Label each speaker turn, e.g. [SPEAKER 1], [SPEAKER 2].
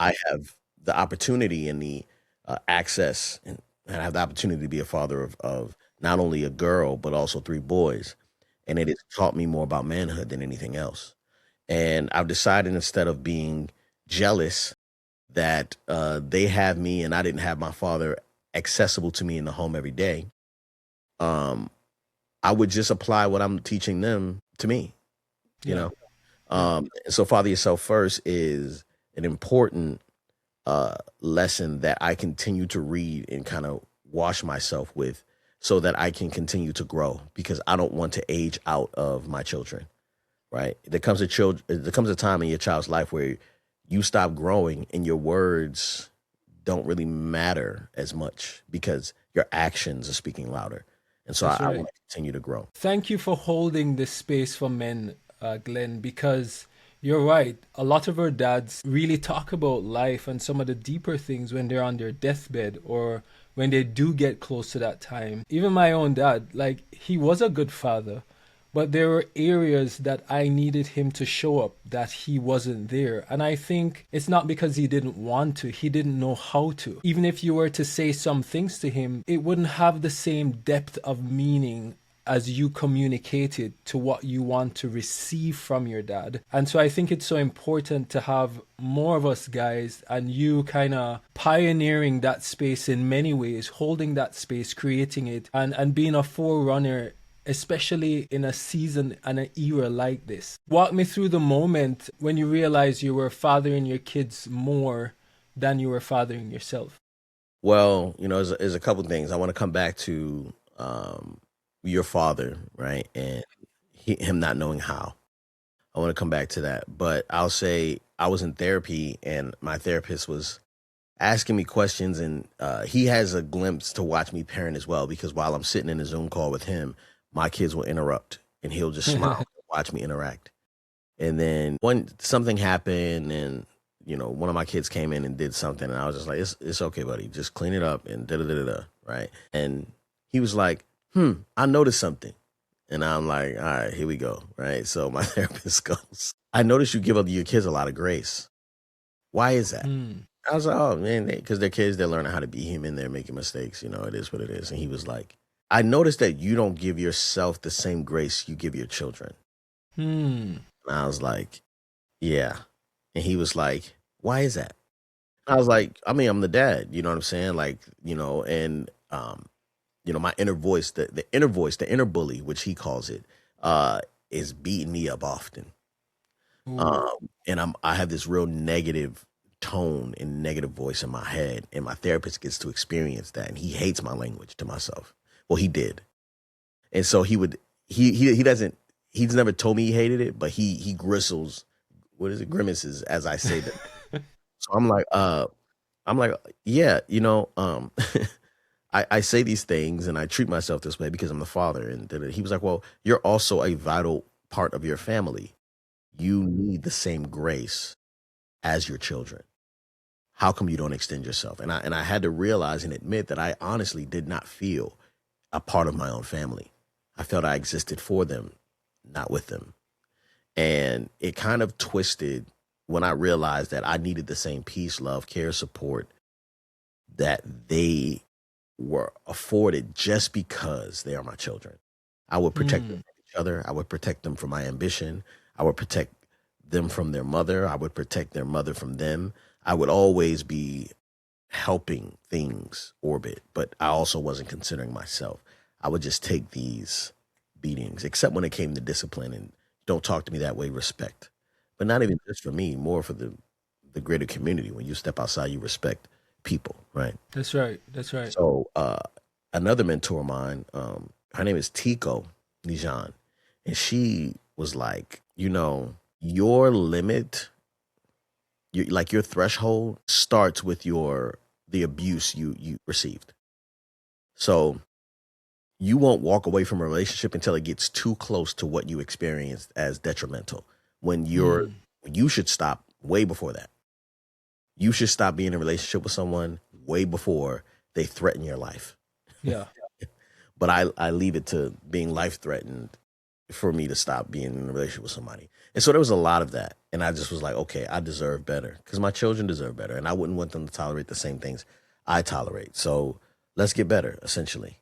[SPEAKER 1] I have the opportunity and the access, and I have the opportunity to be a father of not only a girl but also three boys, and it has taught me more about manhood than anything else. And I've decided, instead of being jealous that they have me and I didn't have my father accessible to me in the home every day, um, I would just apply what I'm teaching them to me. You
[SPEAKER 2] Yeah.
[SPEAKER 1] know,
[SPEAKER 2] Yeah.
[SPEAKER 1] and so father yourself first is an important lesson that I continue to read and kind of wash myself with, so that I can continue to grow, because I don't want to age out of my children. Right? There comes a time in your child's life where you stop growing and your words don't really matter as much, because your actions are speaking louder. And so
[SPEAKER 2] That's
[SPEAKER 1] I
[SPEAKER 2] right.
[SPEAKER 1] want to continue to grow.
[SPEAKER 2] Thank you for holding this space for men, Glenn, because you're right. A lot of our dads really talk about life and some of the deeper things when they're on their deathbed or when they do get close to that time. Even my own dad, like, he was a good father, but there were areas that I needed him to show up that he wasn't there. And I think it's not because he didn't want to, he didn't know how to. Even if you were to say some things to him, it wouldn't have the same depth of meaning as you communicated to what you want to receive from your dad. And so I think it's so important to have more of us guys and you kind of pioneering that space in many ways, holding that space, creating it, and being a forerunner, especially in a season and an era like this. Walk me through the moment when you realized you were fathering your kids more than you were fathering yourself.
[SPEAKER 1] Well, there's a couple things I want to come back to. Your father, right? And him not knowing how. I want to come back to that. But I'll say I was in therapy and my therapist was asking me questions, and he has a glimpse to watch me parent as well, because while I'm sitting in a Zoom call with him, my kids will interrupt and he'll just smile and watch me interact. And then one something happened, and one of my kids came in and did something, and I was just like, it's okay, buddy, just clean it up and da da da da, right? And he was like, I noticed something. And I'm like, all right, here we go, right? So my therapist goes, I noticed you give up your kids a lot of grace. Why is that?
[SPEAKER 2] Hmm.
[SPEAKER 1] I was like, oh man, because they're kids, they're learning how to be human, they're making mistakes, it is what it is. And he was like, I noticed that you don't give yourself the same grace you give your children.
[SPEAKER 2] Hmm.
[SPEAKER 1] And I was like, yeah. And he was like, why is that? I was like, I mean, I'm the dad, you know what I'm saying? Like, and my inner voice, the inner voice, the inner bully, which he calls it, uh, is beating me up often.
[SPEAKER 2] Ooh.
[SPEAKER 1] And I have this real negative tone and negative voice in my head, and my therapist gets to experience that, and he hates my language to myself. Well, he did. And so he doesn't he's never told me he hated it, but he gristles, what is it, grimaces as I say that. So I'm like, yeah, I say these things and I treat myself this way because I'm the father. And he was like, well, you're also a vital part of your family. You need the same grace as your children. How come you don't extend yourself? And I had to realize and admit that I honestly did not feel a part of my own family. I felt I existed for them, not with them. And it kind of twisted when I realized that I needed the same peace, love, care, support that they were afforded just because they are my children. I would protect them
[SPEAKER 2] Hmm.
[SPEAKER 1] from each other. I would protect them from my ambition. I would protect them from their mother. I would protect their mother from them. I would always be helping things orbit, but I also wasn't considering myself. I would just take these beatings, except when it came to discipline and don't talk to me that way, respect. But not even just for me, more for the greater community. When you step outside, you respect people, right?
[SPEAKER 2] That's right. That's right.
[SPEAKER 1] So another mentor of mine, her name is Teko Nijan, and she was like, your limit, like your threshold starts with the abuse you received. So you won't walk away from a relationship until it gets too close to what you experienced as detrimental. When
[SPEAKER 2] Hmm.
[SPEAKER 1] you should stop way before that. You should stop being in a relationship with someone way before they threaten your life.
[SPEAKER 2] Yeah.
[SPEAKER 1] But I leave it to being life threatened for me to stop being in a relationship with somebody. And so there was a lot of that. And I just was like, okay, I deserve better because my children deserve better. And I wouldn't want them to tolerate the same things I tolerate. So let's get better, essentially.